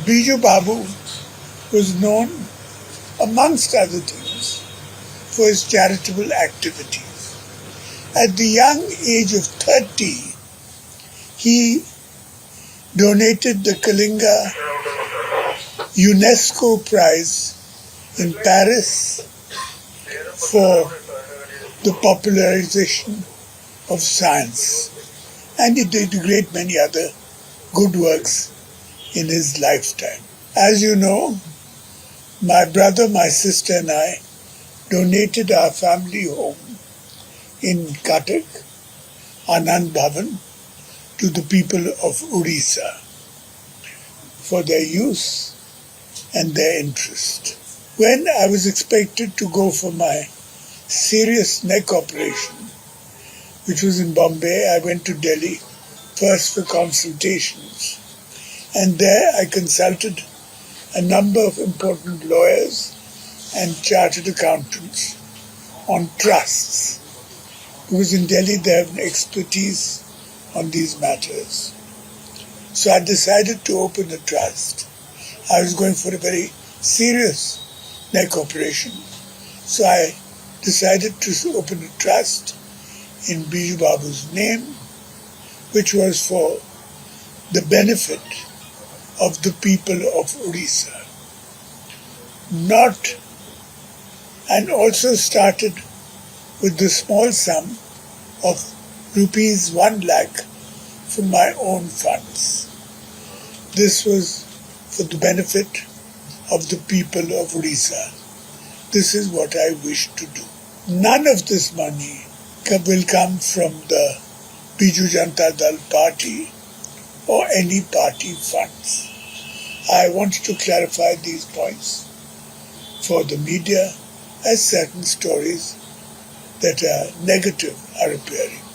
Biju Babu was known, amongst other things, for his charitable activities. At the young age of 30, he donated the Kalinga UNESCO Prize in Paris for the popularization of science, and he did a great many other good works in his lifetime. As you know, my brother, my sister and I donated our family home in Cuttack, Anand Bhavan, to the people of Odisha for their use and their interest. When I was expected to go for my serious neck operation, which was in Bombay, I went to Delhi first for consultations, and there I consulted a number of important lawyers and chartered accountants on trusts, because in Delhi they have an expertise on these matters. So I decided to open a trust. I was going for a very serious neck operation, so I decided to open a trust in Biju Babu's name, which was for the benefit of the people of Odisha. And also started with the small sum of rupees 1 lakh from my own funds. This was for the benefit of the people of Odisha. This is what I wish to do. None of this money will come from the Biju Janata Dal party or any party funds. I wanted to clarify these points for the media, as certain stories that are negative are appearing.